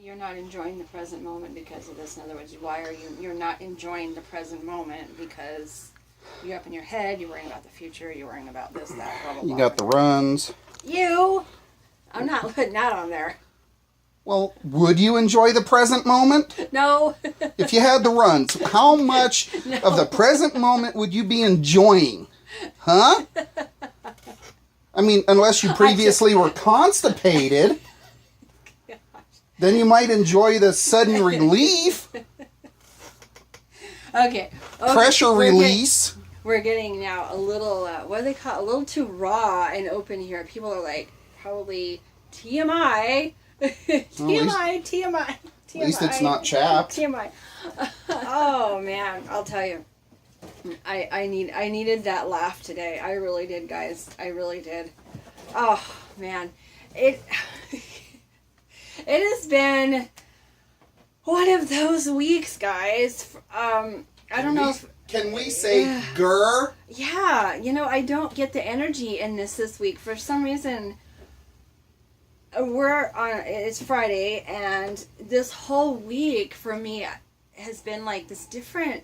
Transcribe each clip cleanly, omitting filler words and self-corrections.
You're not enjoying the present moment because of this. In other words, why are you're not enjoying the present moment because you're up in your head, you're worrying about the future, you're worrying about this, that, blah, blah, blah. You got the runs. I'm not putting that on there. Well, would you enjoy the present moment? No. If you had the runs, how much of the present moment would you be enjoying? Huh? I mean, unless you previously were constipated, then you might enjoy the sudden relief. Okay. Pressure release. We're getting now a little, what do they call it? A little too raw and open here. People are like, probably TMI. TMI. At least it's not chapped. TMI. Oh man, I'll tell you. I needed that laugh today. I really did, guys. I really did. Oh man, it has been one of those weeks, guys. I don't know if... Can we say grr? Yeah, I don't get the energy in this week. For some reason, it's Friday, and this whole week for me has been like this different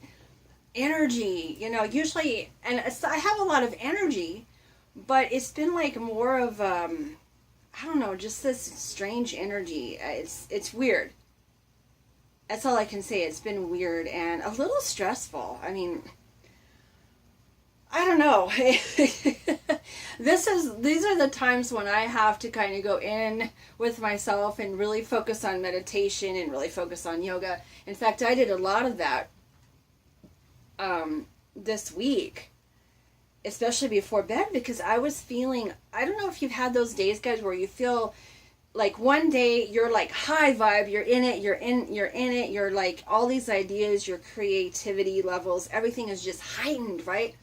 energy. Usually, and I have a lot of energy, but it's been like more of, I don't know, just this strange energy. It's weird. That's all I can say. It's been weird and a little stressful. I mean, I don't know. These are the times when I have to kind of go in with myself and really focus on meditation and really focus on yoga. In fact, I did a lot of that this week, especially before bed, because I was feeling, I don't know if you've had those days, guys, where you feel like one day you're like high vibe, you're in it, you're like all these ideas, your creativity levels, everything is just heightened, right?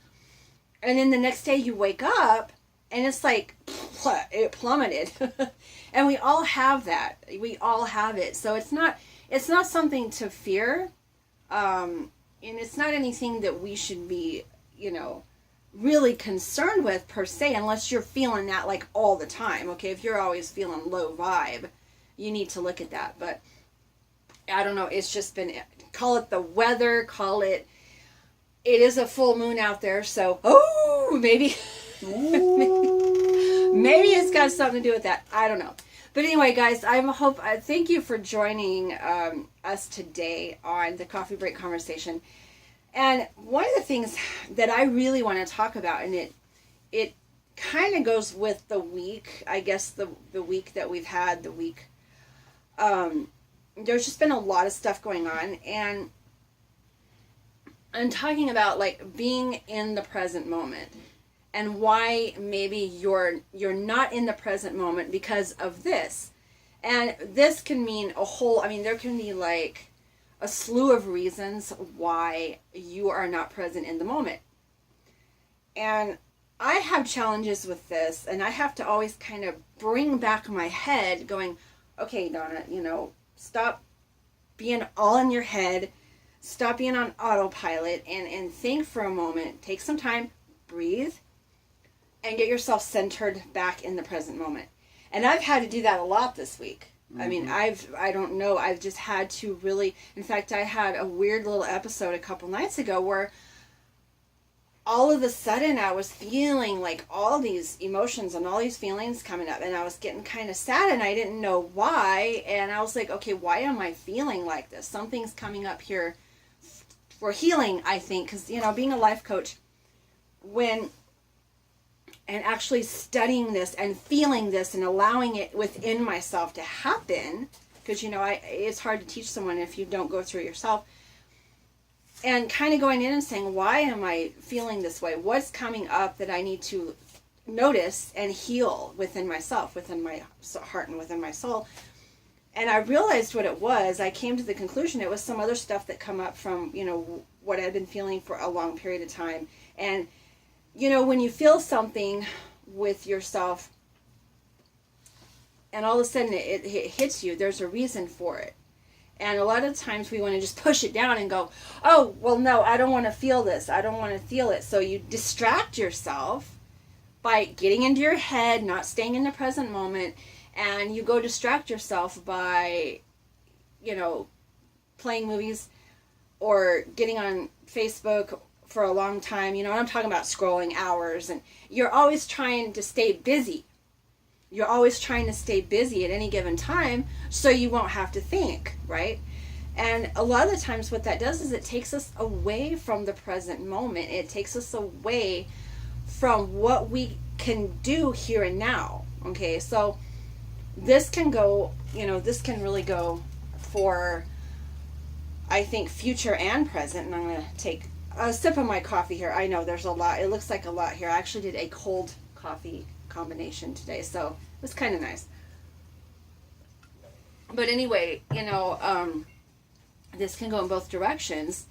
And then the next day you wake up and it's like it plummeted. And we all have that. We all have it. So it's not something to fear. And it's not anything that we should be, really concerned with per se, unless you're feeling that like all the time. Okay, if you're always feeling low vibe, you need to look at that. But I don't know, it's just been, call it the weather, call it is a full moon out there, so maybe maybe it's got something to do with that. I don't know. But anyway, guys, thank you for joining us today on the Coffee Break Conversation. And one of the things that I really want to talk about, and it kind of goes with the week, I guess the week that we've had, there's just been a lot of stuff going on, and I'm talking about like being in the present moment and why maybe you're not in the present moment because of this. And this can mean there can be like a slew of reasons why you are not present in the moment. And I have challenges with this, and I have to always kind of bring back my head going, okay, Donna, stop being all in your head, stop being on autopilot, and think for a moment, take some time, breathe, and get yourself centered back in the present moment. And I've had to do that a lot this week. I mean, I've just had to really, in fact, I had a weird little episode a couple nights ago where all of a sudden I was feeling like all these emotions and all these feelings coming up, and I was getting kind of sad, and I didn't know why, and I was like, okay, why am I feeling like this? Something's coming up here for healing, I think, because, being a life coach, and actually studying this and feeling this and allowing it within myself to happen, because it's hard to teach someone if you don't go through it yourself, and kind of going in and saying, why am I feeling this way? What's coming up that I need to notice and heal within myself, within my heart and within my soul? And I realized what it was. I came to the conclusion it was some other stuff that come up from what I'd been feeling for a long period of time. And when you feel something with yourself and all of a sudden it hits you, there's a reason for it. And a lot of times we want to just push it down and go, oh, well, no, I don't want to feel this. I don't want to feel it. So you distract yourself by getting into your head, not staying in the present moment, and you go distract yourself by, playing movies or getting on Facebook for a long time, and I'm talking about scrolling hours, and you're always trying to stay busy. You're always trying to stay busy at any given time so you won't have to think, right? And a lot of the times what that does is it takes us away from the present moment. It takes us away from what we can do here and now. Okay, so this can go, this can really go for, I think, future and present. And I'm going to take a sip of my coffee here. I know there's a lot. It looks like a lot here. I actually did a cold coffee combination today, so it was kind of nice. But anyway, this can go in both directions,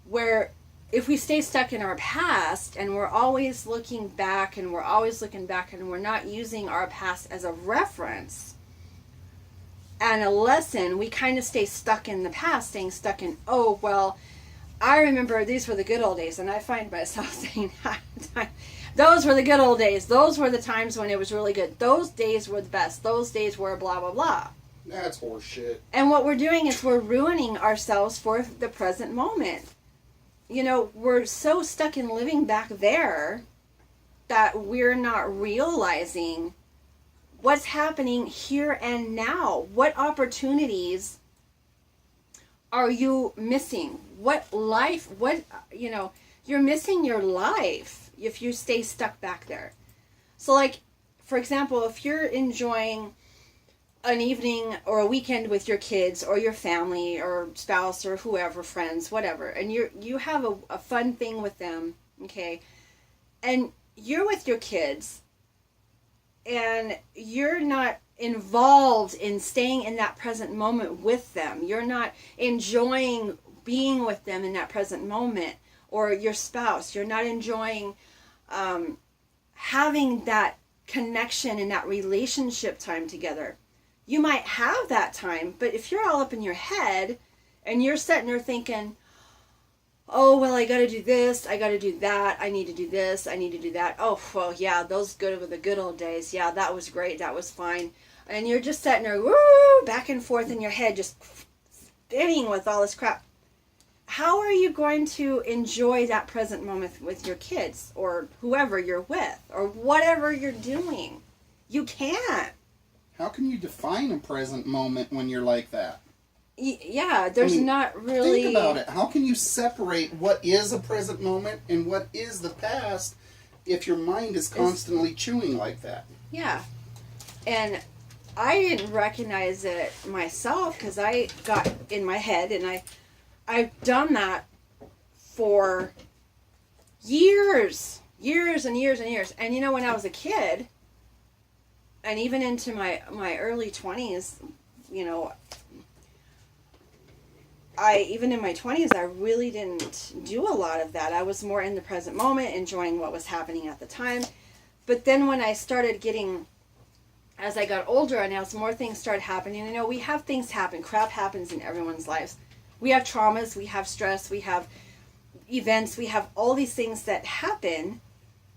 where if we stay stuck in our past and we're always looking back and we're not using our past as a reference and a lesson, we kind of stay stuck in the past, staying stuck in, oh, well, I remember these were the good old days. And I find myself saying, those were the good old days. Those were the times when it was really good. Those days were the best. Those days were blah, blah, blah. That's horseshit. And what we're doing is we're ruining ourselves for the present moment. We're so stuck in living back there that we're not realizing what's happening here and now. What opportunities are you missing? You're missing your life if you stay stuck back there. So, like, for example, if you're enjoying an evening or a weekend with your kids or your family or spouse or whoever, friends, whatever, and you have a fun thing with them, okay, and you're with your kids and you're not involved in staying in that present moment with them, you're not enjoying being with them in that present moment, or your spouse, you're not enjoying having that connection and that relationship time together. You might have that time, but if you're all up in your head and you're sitting there thinking, oh, well, I got to do this, I got to do that, I need to do this, I need to do that. Oh, well, yeah, those were the good old days. Yeah, that was great, that was fine. And you're just sitting there, woo, back and forth in your head, just spinning with all this crap. How are you going to enjoy that present moment with your kids or whoever you're with or whatever you're doing? You can't. How can you define a present moment when you're like that? Yeah, there's not really... Think about it. How can you separate what is a present moment and what is the past if your mind is constantly chewing like that? Yeah. And I didn't recognize it myself because I got in my head, and I've done that for years and years and years. And when I was a kid, and even into my early 20s, even in my 20s, I really didn't do a lot of that. I was more in the present moment, enjoying what was happening at the time. But then when I started as I got older and as more things started happening, we have things happen. Crap happens in everyone's lives. We have traumas, we have stress, we have events, we have all these things that happen.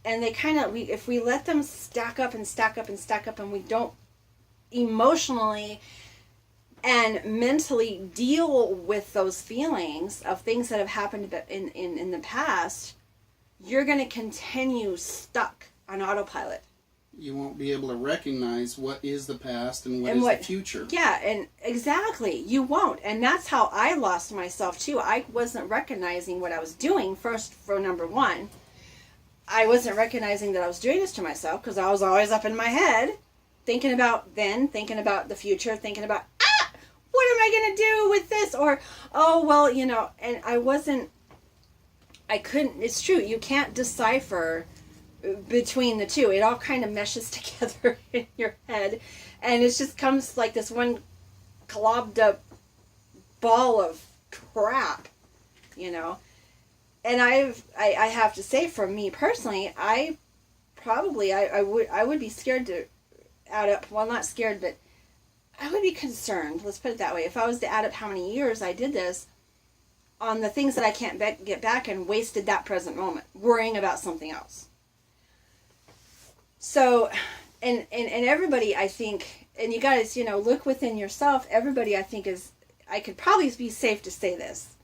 And they if we let them stack up and stack up and stack up, and we don't emotionally and mentally deal with those feelings of things that have happened in the past, you're going to continue stuck on autopilot. You won't be able to recognize what is the past and what is the future. Yeah, and exactly. You won't. And that's how I lost myself, too. I wasn't recognizing what I was doing, first, for number one. I wasn't recognizing that I was doing this to myself because I was always up in my head, thinking about the future, thinking about, what am I going to do with this? Or, oh, well, and I couldn't, it's true, you can't decipher between the two. It all kind of meshes together in your head, and it just comes like this one globbed up ball of crap, And I have to say, for me personally, I would be scared to add up. Well, not scared, but I would be concerned. Let's put it that way. If I was to add up how many years I did this on the things that I can't get back and wasted that present moment worrying about something else. So, and everybody, I think, and you guys, look within yourself. Everybody, I think, I could probably be safe to say this.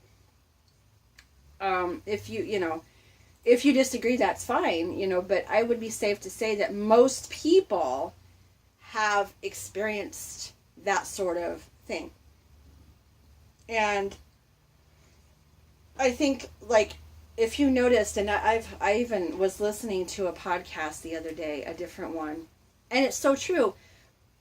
If you disagree, that's fine, but I would be safe to say that most people have experienced that sort of thing. And I think, like, if you noticed, and I even was listening to a podcast the other day, a different one, and it's so true.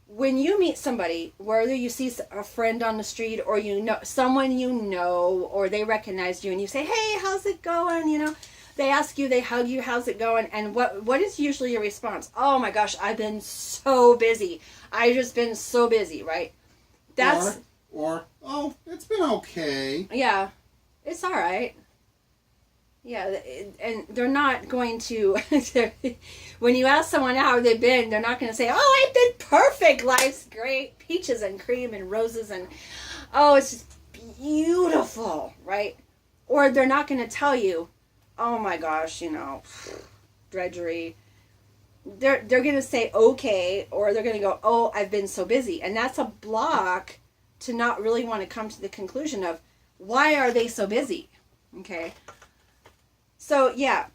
When you meet somebody, whether you see a friend on the street or someone or they recognize you and you say, hey, how's it going? They ask you, they hug you, how's it going? And what is usually your response? Oh my gosh, I've been so busy. I've just been so busy, right? That's or oh, it's been okay. Yeah, it's all right. Yeah, and they're not going to, when you ask someone how they've been, they're not going to say, oh, I've been perfect, life's great, peaches and cream and roses, and oh, it's just beautiful, right? Or they're not going to tell you, oh my gosh, drudgery. They're going to say, okay, or they're going to go, oh, I've been so busy. And that's a block to not really want to come to the conclusion of, why are they so busy? Okay. So, yeah,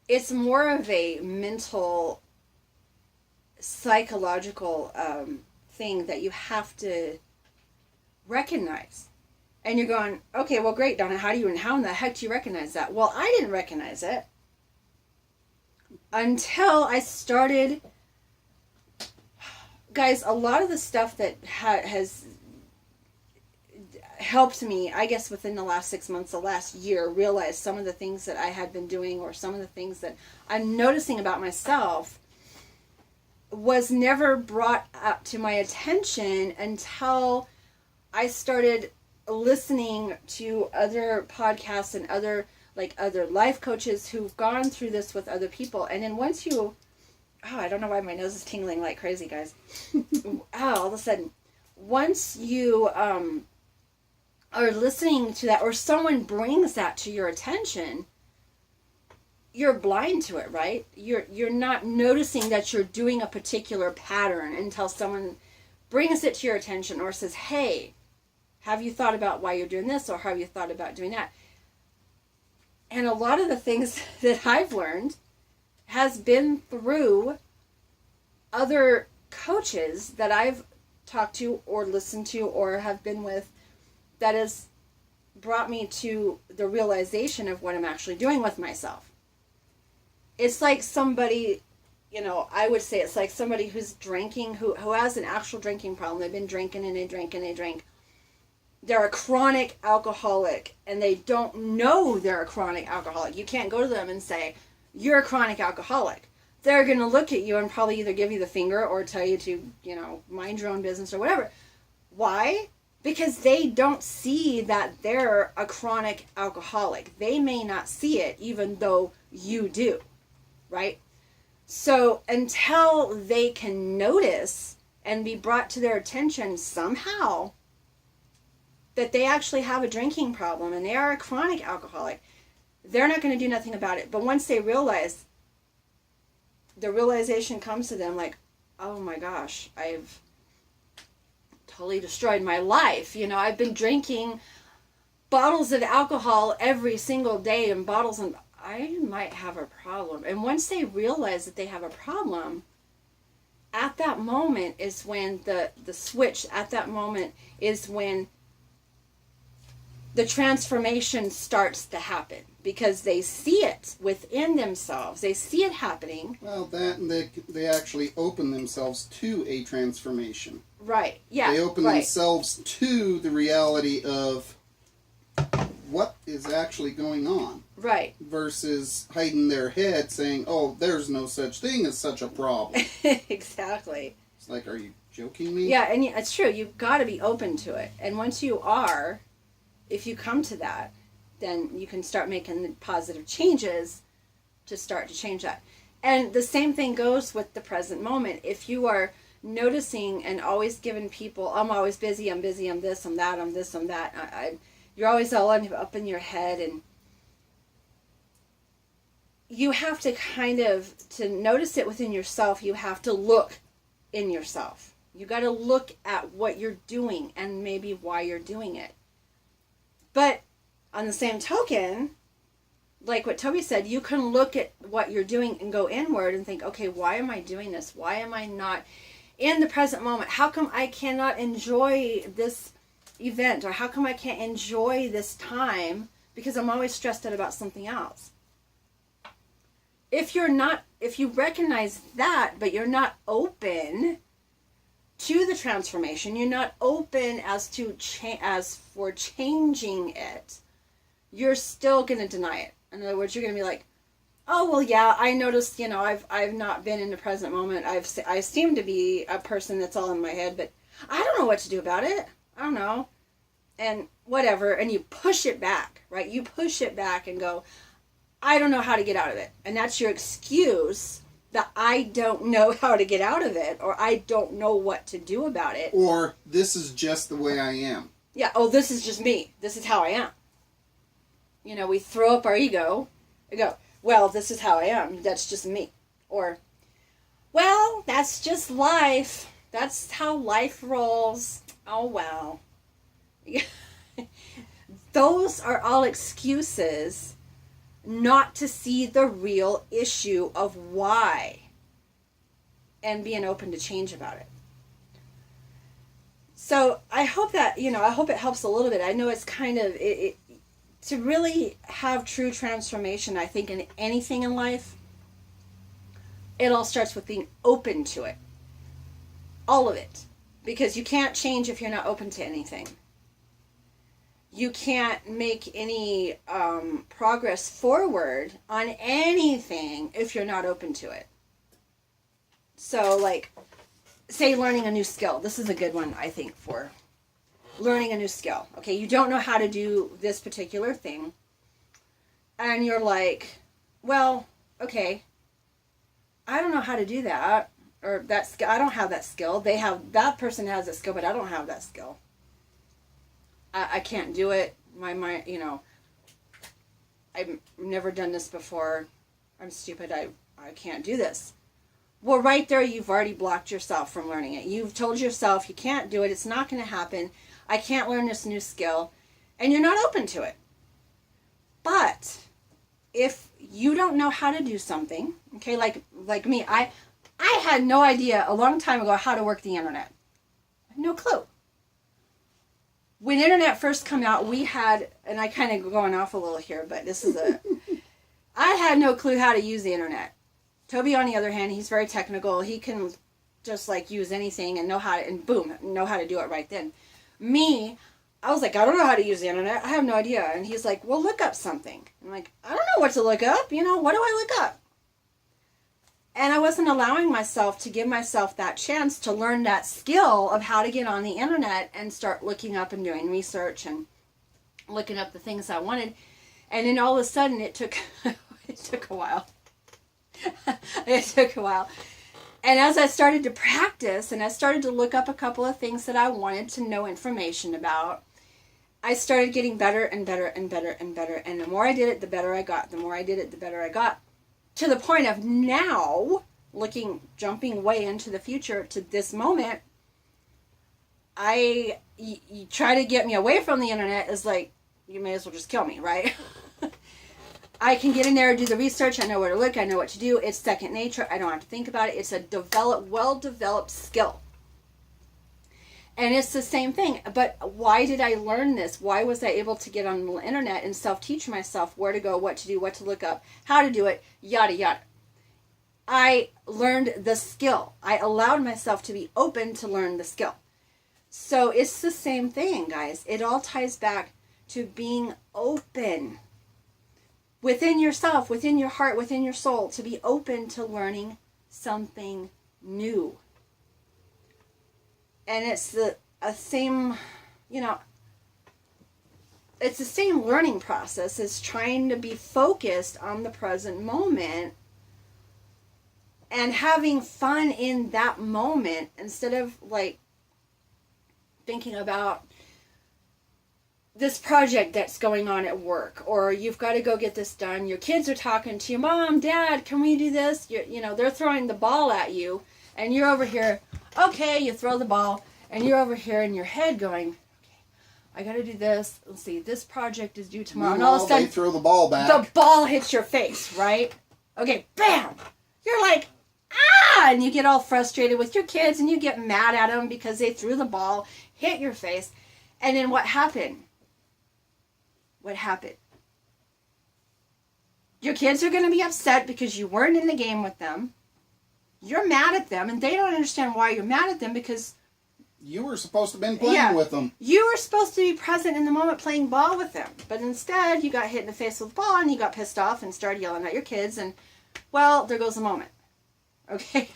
it's more of a mental, psychological thing that you have to recognize. And you're going, okay, well, great, Donna, how in the heck do you recognize that? Well, I didn't recognize it until I started. Guys, a lot of the stuff that has helped me, I guess, within the last 6 months, the last year, realize some of the things that I had been doing or some of the things that I'm noticing about myself was never brought up to my attention until I started listening to other podcasts and other life coaches who've gone through this with other people. And then once I don't know why my nose is tingling like crazy, guys. All of a sudden, once you are listening to that, or someone brings that to your attention, you're blind to it, right? You're not noticing that you're doing a particular pattern until someone brings it to your attention or says, hey, have you thought about why you're doing this, or have you thought about doing that? And a lot of the things that I've learned has been through other coaches that I've talked to or listened to or have been with, that has brought me to the realization of what I'm actually doing with myself. It's like somebody, I would say it's like somebody who's drinking, who has an actual drinking problem. They've been drinking and they drink and they drink. They're a chronic alcoholic and they don't know they're a chronic alcoholic. You can't go to them and say, you're a chronic alcoholic. They're going to look at you and probably either give you the finger or tell you to, mind your own business or whatever. Why? Because they don't see that they're a chronic alcoholic. They may not see it even though you do, right? So until they can notice and be brought to their attention somehow that they actually have a drinking problem and they are a chronic alcoholic, they're not going to do nothing about it. But once they realize, the realization comes to them like, oh my gosh, I've totally destroyed my life. I've been drinking bottles of alcohol every single day and bottles, and I might have a problem. And once they realize that they have a problem, at that moment is when the switch, at that moment is when the transformation starts to happen, because they see it within themselves. They see it happening. Well, that and they actually open themselves to a transformation. Right, yeah. They open themselves to the reality of what is actually going on. Right. Versus hiding their head saying, oh, there's no such thing as such a problem. Exactly. It's like, are you joking me? Yeah, and it's true. You've got to be open to it. And once you are, if you come to that, then you can start making positive changes to start to change that. And the same thing goes with the present moment. If you are noticing and always giving people, I'm always busy, I'm this, I'm that, I'm this, I'm that. You're always all up in your head, and you have to to notice it within yourself, you have to look in yourself. You got to look at what you're doing and maybe why you're doing it. But on the same token, like what Toby said, you can look at what you're doing and go inward and think, okay, why am I doing this? Why am I not in the present moment? How come I cannot enjoy this event? Or how come I can't enjoy this time? Because I'm always stressed out about something else. If you recognize that, but you're not open to the transformation, you're not open as for changing it, you're still going to deny it. In other words, you're going to be like, oh, well, yeah, I noticed, I've not been in the present moment. I seem to be a person that's all in my head, but I don't know what to do about it. I don't know. And whatever. And you push it back, right? You push it back and go, I don't know how to get out of it. And that's your excuse that I don't know how to get out of it, or I don't know what to do about it. Or this is just the way I am. Yeah, oh, this is just me. This is how I am. We throw up our ego and go, well, this is how I am. That's just me. Or, well, that's just life. That's how life rolls. Oh, well. Those are all excuses not to see the real issue of why and being open to change about it. So I hope that, I hope it helps a little bit. I know it's kind of, to really have true transformation, I think, in anything in life, it all starts with being open to it. All of it. Because you can't change if you're not open to anything. You can't make any progress forward on anything if you're not open to it. So, like, say learning a new skill. This is a good one, I think, for learning a new skill. Okay, you don't know how to do this particular thing. And you're like, well, okay, I don't know how to do that. Or that skill, I don't have that skill. That person has that skill, but I don't have that skill. I can't do it. My mind, I've never done this before. I'm stupid. I can't do this. Well, right there, you've already blocked yourself from learning it. You've told yourself you can't do it. It's not going to happen. I can't learn this new skill. And you're not open to it. But if you don't know how to do something, okay, like me, I had no idea a long time ago how to work the internet. I had no clue. When internet first came out, we had, and I kind of going off a little here, but I had no clue how to use the internet. Toby, on the other hand, he's very technical. He can just use anything and know how to, and boom, know how to do it right then. Me, I was like, I don't know how to use the internet. I have no idea. And he's like, well, look up something. I'm like, I don't know what to look up. What do I look up? And I wasn't allowing myself to give myself that chance to learn that skill of how to get on the internet and start looking up and doing research and looking up the things I wanted. And then all of a sudden it took a while. It took a while. And as I started to practice and I started to look up a couple of things that I wanted to know information about, I started getting better and better and better and better. And the more I did it, the better I got. The more I did it, the better I got. To the point of now, jumping way into the future to this moment, you try to get me away from the internet is like, you may as well just kill me, right? I can get in there and do the research. I know where to look. I know what to do. It's second nature. I don't have to think about it. It's a well-developed skill. And it's the same thing. But why did I learn this? Why was I able to get on the internet and self-teach myself where to go, what to do, what to look up, how to do it, yada, yada. I learned the skill. I allowed myself to be open to learn the skill. So it's the same thing, guys. It all ties back to being open within yourself, within your heart, within your soul, to be open to learning something new. And it's the same learning process as trying to be focused on the present moment and having fun in that moment instead of thinking about this project that's going on at work, or you've got to go get this done. Your kids are talking to you, Mom, Dad, can we do this? They're throwing the ball at you and you're over here, Okay, you throw the ball, and you're over here in your head going, okay, I got to do this. Let's see, this project is due tomorrow. And all of a sudden, they throw the ball back. The ball hits your face, right? Okay, bam! You're like, ah! And you get all frustrated with your kids, and you get mad at them because they threw the ball, hit your face. And then what happened? What happened? Your kids are going to be upset because you weren't in the game with them. You're mad at them, and they don't understand why you're mad at them because you were supposed to have been playing with them. You were supposed to be present in the moment playing ball with them. But instead, you got hit in the face with the ball, and you got pissed off and started yelling at your kids, and, well, there goes the moment. Okay?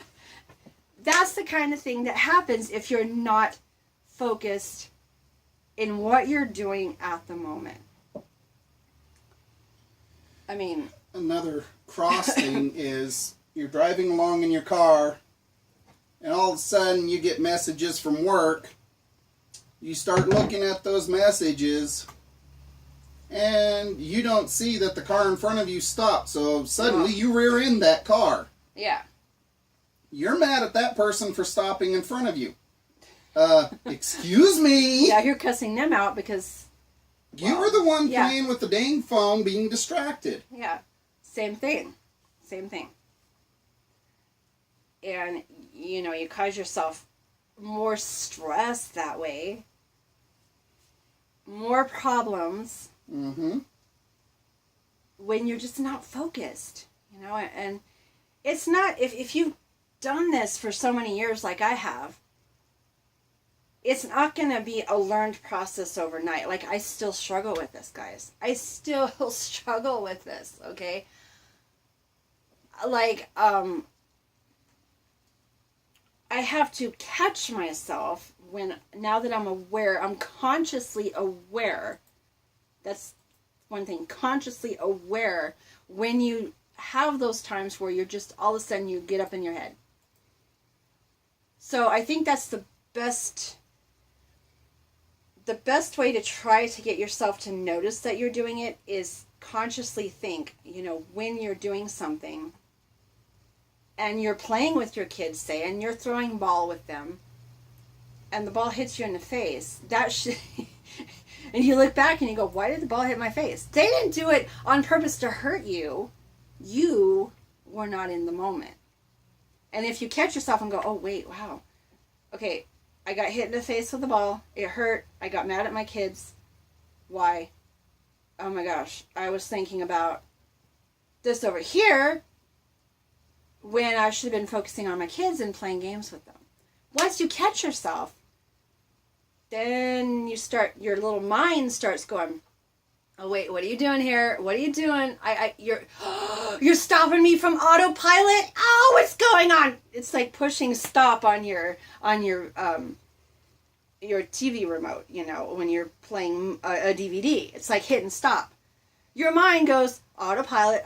That's the kind of thing that happens if you're not focused in what you're doing at the moment. I mean... Another cross thing is you're driving along in your car, and all of a sudden you get messages from work. You start looking at those messages, and you don't see that the car in front of you stopped. So suddenly you rear end that car. Yeah. You're mad at that person for stopping in front of you. Excuse me? Yeah, you're cussing them out because... You were the one playing with the dang phone being distracted. Yeah. Same thing. Same thing. And, you know, you cause yourself more stress that way. More problems. Mm-hmm. When you're just not focused. You know, and it's not... If you've done this for so many years like I have, it's not going to be a learned process overnight. Like, I still struggle with this, guys. I still struggle with this, okay? Like, I have to catch myself now that I'm aware, I'm consciously aware. That's one thing, consciously aware when you have those times where you're just, all of a sudden, you get up in your head. So I think that's the best way to try to get yourself to notice that you're doing it is consciously think, you know, when you're doing something and you're playing with your kids, say, and you're throwing ball with them and the ball hits you in the face, and you look back and you go, why did the ball hit my face? They didn't do it on purpose to hurt you. You were not in the moment. And if you catch yourself and go, oh, wait, wow, okay, I got hit in the face with the ball. It hurt. I got mad at my kids. Why? Oh my gosh. I was thinking about this over here when I should have been focusing on my kids and playing games with them. Once you catch yourself, then your little mind starts going, oh wait, what are you doing here? What are you doing? You're stopping me from autopilot? Oh, what's going on? It's like pushing stop on your TV remote, you know, when you're playing a DVD. It's like hitting stop. Your mind goes, autopilot,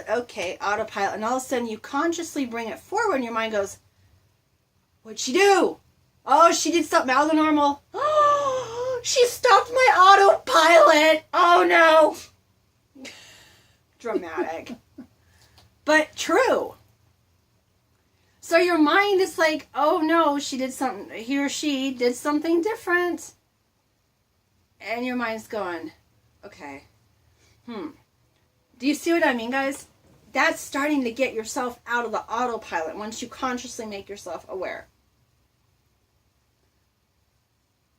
okay, autopilot. And all of a sudden you consciously bring it forward and your mind goes, what'd she do? Oh, she did something out of the normal. Oh, she stopped my autopilot. Oh, no. Dramatic. But true. So your mind is like, oh, no, he or she did something different. And your mind's going, okay. Do you see what I mean, guys? That's starting to get yourself out of the autopilot once you consciously make yourself aware.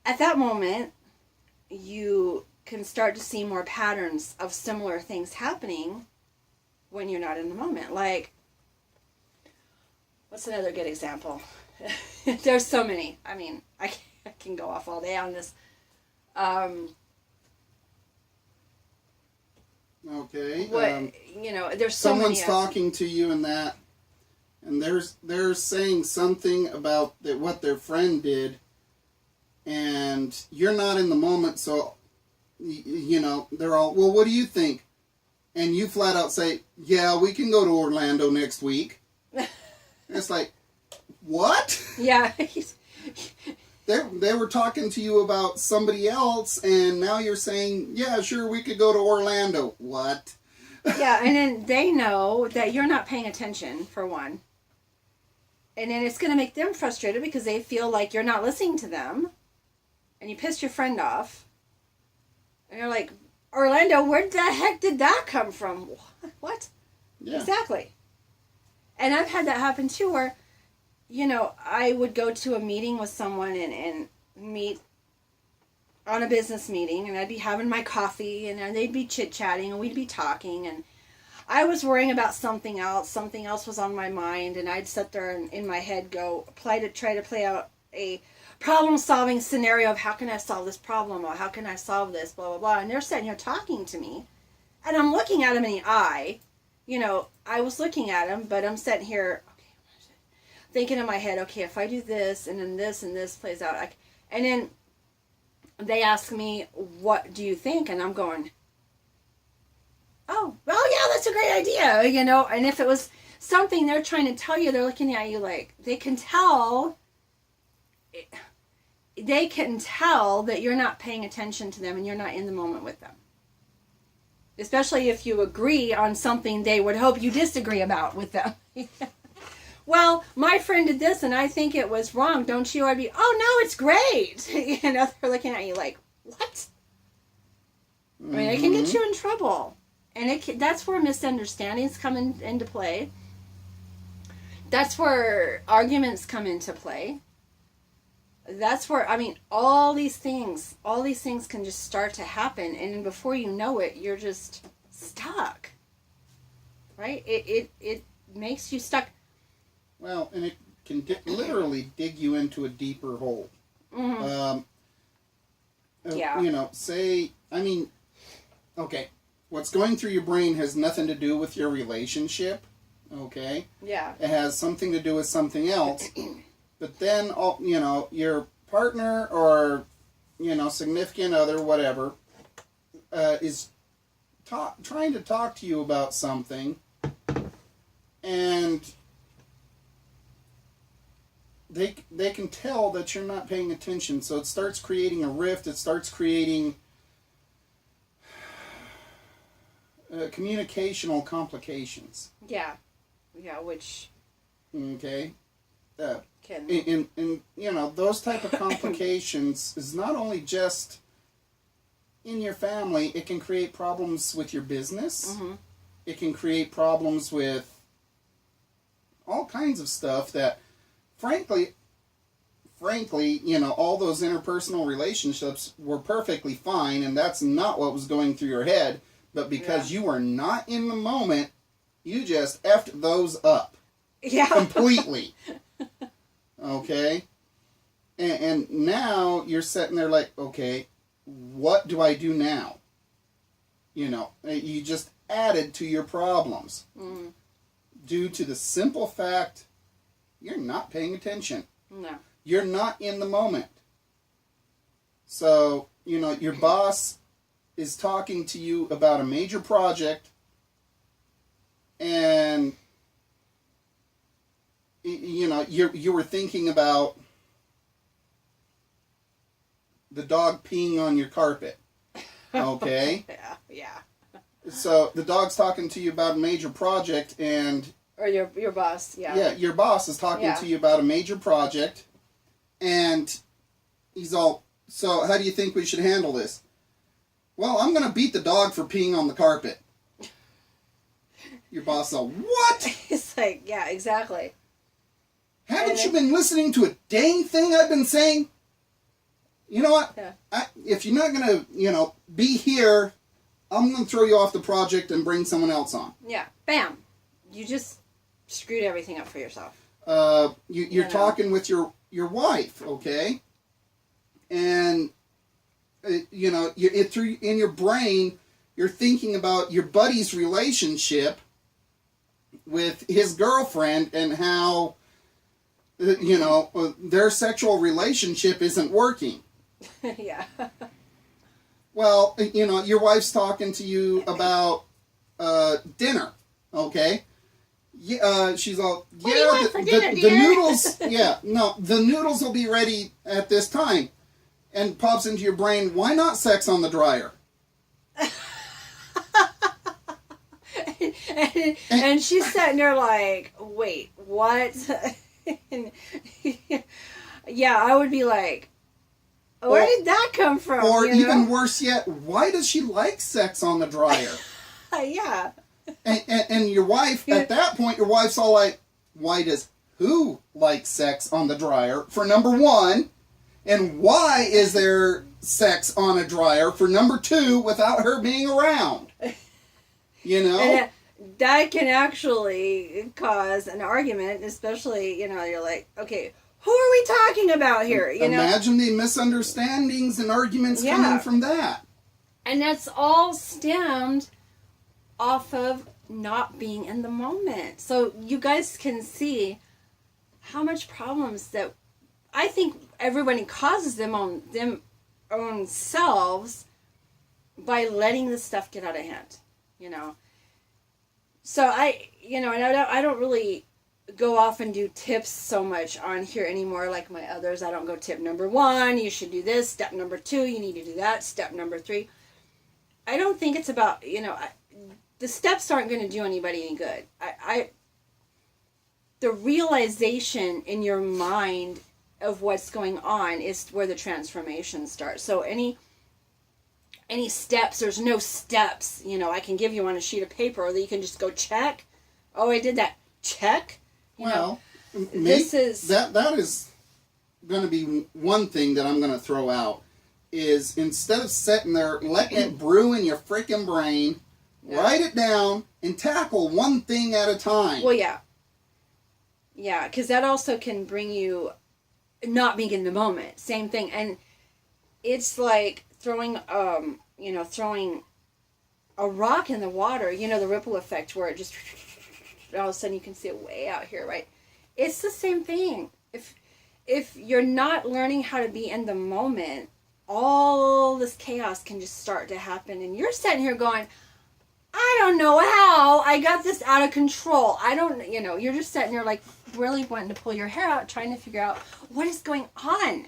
At that moment, you can start to see more patterns of similar things happening when you're not in the moment. Like, what's another good example? There's so many. I mean, I can go off all day on this. Okay. You know, there's so many. Someone's talking to you and that, and they're saying something about what their friend did, and you're not in the moment, so, you know, they're all, well, what do you think? And you flat out say, yeah, we can go to Orlando next week. It's like, what? Yeah. They were talking to you about somebody else, and now you're saying, yeah, sure, we could go to Orlando. What? Yeah, and then they know that you're not paying attention, for one. And then it's going to make them frustrated because they feel like you're not listening to them. And you pissed your friend off. And you're like, Orlando, where the heck did that come from? What? Yeah. Exactly. And I've had that happen too, where, you know, I would go to a meeting with someone and meet on a business meeting, and I'd be having my coffee, and they'd be chit-chatting, and we'd be talking, and I was worrying about something else was on my mind, and I'd sit there and in my head try to play out a problem-solving scenario of how can I solve this problem, or how can I solve this, blah, blah, blah, and they're sitting here talking to me, and I'm looking at them in the eye. You know, I was looking at them, but I'm sitting here, okay, thinking in my head, okay, if I do this, and then this and this plays out, and then they ask me, what do you think? And I'm going, oh, well, yeah, that's a great idea, you know, and if it was something they're trying to tell you, they're looking at you like, they can tell that you're not paying attention to them and you're not in the moment with them. Especially if you agree on something they would hope you disagree about with them. Well, my friend did this and I think it was wrong. Don't you? I'd be, oh, no, it's great. You know, they're looking at you like, what? I mean, it can get you in trouble. And that's where misunderstandings come into play. That's where arguments come into play. That's where, I mean, all these things can just start to happen, and before you know it, you're just stuck. Right? It makes you stuck. Well, and it can literally dig you into a deeper hole. Mm-hmm. Yeah. You know, say, I mean, okay, what's going through your brain has nothing to do with your relationship, okay? Yeah. It has something to do with something else. But then, you know, your partner or, you know, significant other, whatever, is trying to talk to you about something, and they can tell that you're not paying attention. So it starts creating a rift. It starts creating communicational complications. Yeah. Yeah, which... Okay. And you know, those type of complications is not only just in your family, it can create problems with your business. Mm-hmm. It can create problems with all kinds of stuff that, frankly, you know, all those interpersonal relationships were perfectly fine, and that's not what was going through your head, but because you were not in the moment, you just effed those up. Yeah. Completely. Okay? And now you're sitting there like, okay, what do I do now? You know, you just added to your problems. Mm. Due to the simple fact you're not paying attention. No. You're not in the moment. So, you know, your boss is talking to you about a major project, and you know, you were thinking about the dog peeing on your carpet. Okay? Yeah. So the dog's talking to you about a major project, and... Or your boss, yeah. Yeah, your boss is talking to you about a major project, and he's all, so how do you think we should handle this? Well, I'm going to beat the dog for peeing on the carpet. Your boss is all, what? It's like, yeah, exactly. Haven't you been listening to a dang thing I've been saying? You know what? Yeah. If you're not going to, you know, be here, I'm going to throw you off the project and bring someone else on. Yeah. Bam. You just screwed everything up for yourself. You're talking with your wife, okay? And, you know, in your brain, you're thinking about your buddy's relationship with his girlfriend and how... you know, their sexual relationship isn't working. Yeah. Well, you know, your wife's talking to you about dinner, okay? Yeah, she's all, what do you want for dinner, dear? The noodles, the noodles will be ready at this time. And pops into your brain, why not sex on the dryer? and she's sitting there like, wait, what? And, yeah, I would be like, where did that come from? Or you know? even worse yet, why does she like sex on the dryer? Yeah. And your wife, at that point, your wife's all like, why does who like sex on the dryer, for number one? And why is there sex on a dryer, for number two, without her being around? You know? And that can actually cause an argument, especially, you're like, okay, who are we talking about here? Imagine the misunderstandings and arguments coming from that. And that's all stemmed off of not being in the moment. So you guys can see how much problems that I think everybody causes them own selves by letting this stuff get out of hand, So and I don't really go off and do tips so much on here anymore like my others. I don't go tip number 1, you should do this. Step number 2, you need to do that. Step number 3. I don't think it's about, the steps aren't going to do anybody any good. The realization in your mind of what's going on is where the transformation starts. So any steps, there's no steps, I can give you on a sheet of paper, or that you can just go check. Oh, I did that. Check. This is that is going to be one thing that I'm going to throw out, is instead of sitting there letting it brew in your freaking brain, write it down and tackle one thing at a time. Well, yeah, because that also can bring you not being in the moment. Same thing, and it's like throwing a rock in the water. The ripple effect where it just all of a sudden you can see it way out here, right? It's the same thing. If you're not learning how to be in the moment, all this chaos can just start to happen, and you're sitting here going, I don't know how I got this out of control. I don't, you're just sitting there like really wanting to pull your hair out, trying to figure out what is going on,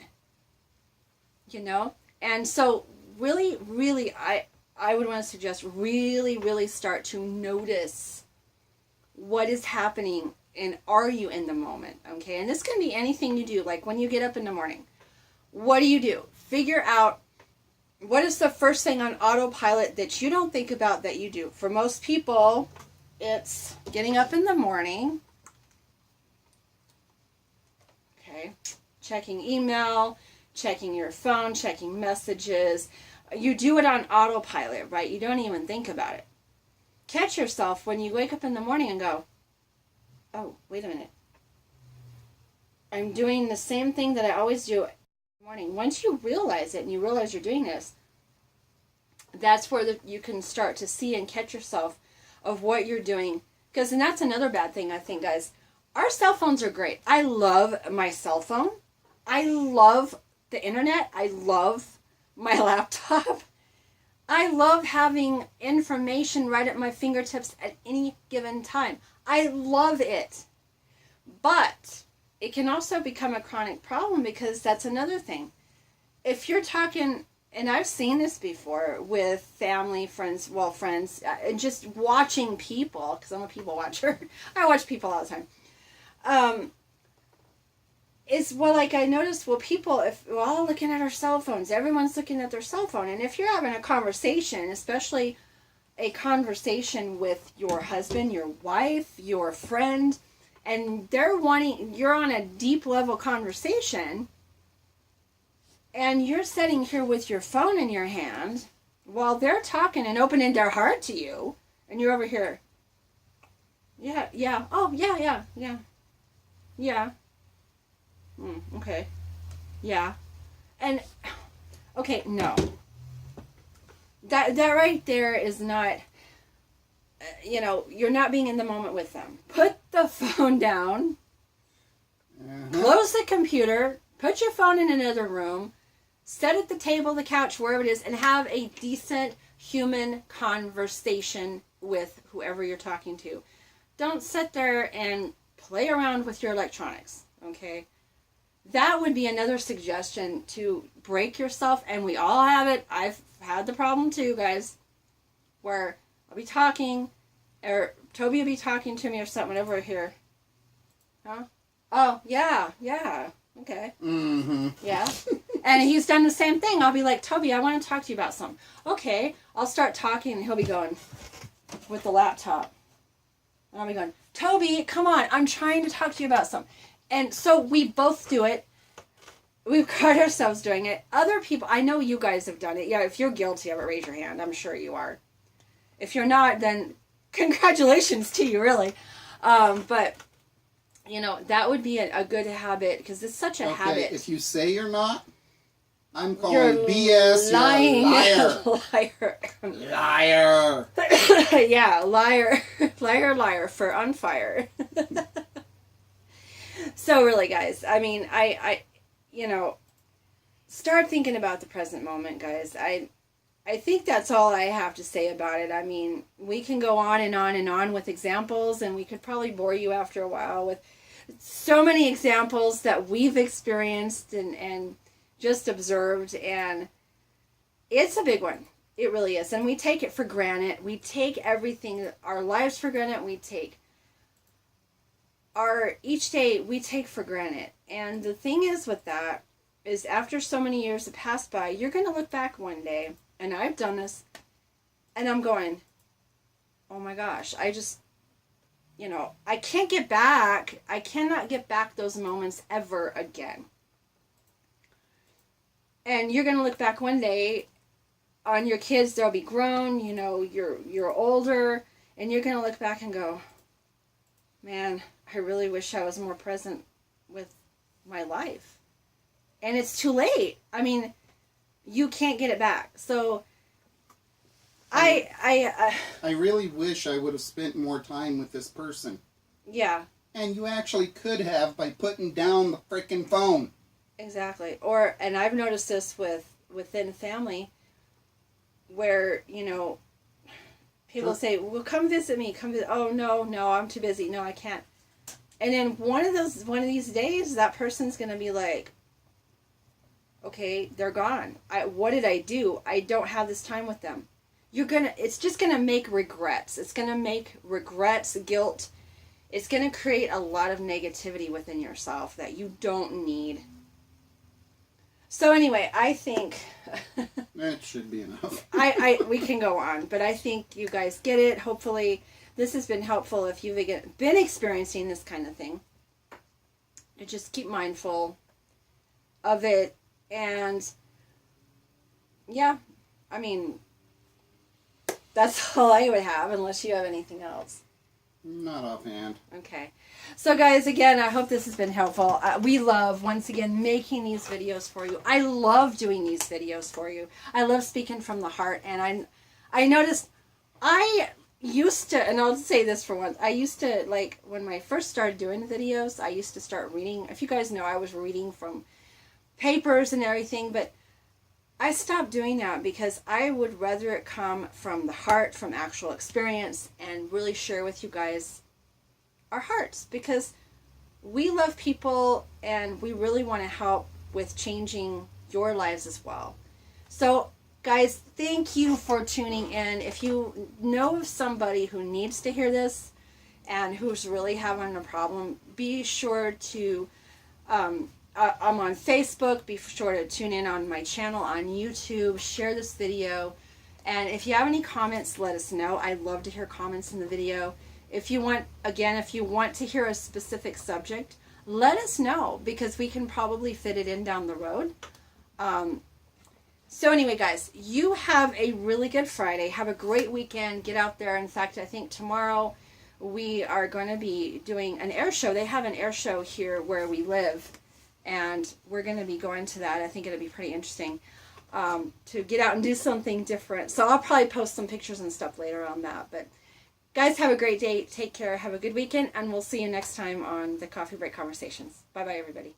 And so really, really, I would want to suggest really, really start to notice what is happening, and are you in the moment, okay? And this can be anything you do, like when you get up in the morning. What do? Figure out what is the first thing on autopilot that you don't think about that you do. For most people, it's getting up in the morning, okay, checking email, checking your phone, checking messages. You do it on autopilot, right? You don't even think about it. Catch yourself when you wake up in the morning and go, oh, wait a minute. I'm doing the same thing that I always do in the morning. Once you realize it and you realize you're doing this, that's where you can start to see and catch yourself of what you're doing. And that's another bad thing, I think, guys. Our cell phones are great. I love my cell phone. I love the internet. I love my laptop. I love having information right at my fingertips at any given time. I love it. But it can also become a chronic problem, because that's another thing. If you're talking, and I've seen this before with family, friends, and just watching people, because I'm a people watcher. I watch people all the time. I noticed, people, if we're all looking at our cell phones, everyone's looking at their cell phone. And if you're having a conversation, especially a conversation with your husband, your wife, your friend, and you're on a deep level conversation, and you're sitting here with your phone in your hand while they're talking and opening their heart to you, and you're over here, okay. Yeah. And, okay, no. That right there is not, you're not being in the moment with them. Put the phone down. Close the computer. Put your phone in another room. Sit at the table, the couch, wherever it is, and have a decent human conversation with whoever you're talking to. Don't sit there and play around with your electronics, okay? That would be another suggestion to break yourself, and we all have it. I've had the problem too, guys, where I'll be talking, or Toby will be talking to me or something over here. Huh? Oh, yeah, yeah. Okay. Mm-hmm. Yeah. And he's done the same thing. I'll be like, Toby, I want to talk to you about something. Okay. I'll start talking and he'll be going with the laptop. And I'll be going, Toby, come on. I'm trying to talk to you about something. And so we both do it. We've caught ourselves doing it. Other people, I know you guys have done it. Yeah, if you're guilty of it, raise your hand. I'm sure you are. If you're not, then congratulations to you, really. But, you know, that would be a good habit because it's such a habit. If you say you're not, I'm calling You're BS. lying. You're a liar. Liar. Yeah, liar. Liar for on fire. So really, guys, I mean, I you know, start thinking about the present moment, guys. I think that's all I have to say about it. I mean, we can go on and on and on with examples, and we could probably bore you after a while with so many examples that we've experienced and just observed, and it's a big one. It really is. And we take it for granted. We take everything, our lives for granted. We take each day we take for granted. And the thing is with that is after so many years have passed by, you're going to look back one day, and I've done this, and I'm going, oh my gosh, I just, you know, I cannot get back those moments ever again. And you're going to look back one day on your kids, they'll be grown, you know, you're older, and you're going to look back and go, man, I really wish I was more present with my life. And it's too late. I mean, you can't get it back. So I really wish I would have spent more time with this person. Yeah. And you actually could have by putting down the freaking phone. Exactly. And I've noticed this within family where, you know, people say, well, come visit me. Oh, no, I'm too busy. No, I can't. And then one of these days, that person's going to be like, okay, they're gone. What did I do? I don't have this time with them. It's just going to make regrets. It's going to make regrets, guilt. It's going to create a lot of negativity within yourself that you don't need. So anyway, I think that should be enough. we can go on, but I think you guys get it. Hopefully this has been helpful if you've been experiencing this kind of thing. To just keep mindful of it. And yeah, I mean, that's all I would have unless you have anything else. Not offhand. Okay. So guys, again, I hope this has been helpful. We love, once again, making these videos for you. I love doing these videos for you. I love speaking from the heart. And I noticed I used to, and I'll say this for once, I used to, like, when I first started doing the videos, I used to start reading. If you guys know, I was reading from papers and everything, but I stopped doing that because I would rather it come from the heart, from actual experience, and really share with you guys our hearts, because we love people and we really want to help with changing your lives as well. So guys, thank you for tuning in. If you know of somebody who needs to hear this and who's really having a problem, be sure to I'm on Facebook. Be sure to tune in on my channel on YouTube. Share this video. And if you have any comments, let us know. I'd love to hear comments in the video. If you want to hear a specific subject, let us know, because we can probably fit it in down the road. So anyway, guys, you have a really good Friday. Have a great weekend. Get out there. In fact, I think tomorrow we are going to be doing an air show. They have an air show here where we live. And we're going to be going to that. I think it'll be pretty interesting to get out and do something different. So I'll probably post some pictures and stuff later on that. But guys, have a great day. Take care. Have a good weekend. And we'll see you next time on the Coffee Break Conversations. Bye-bye, everybody.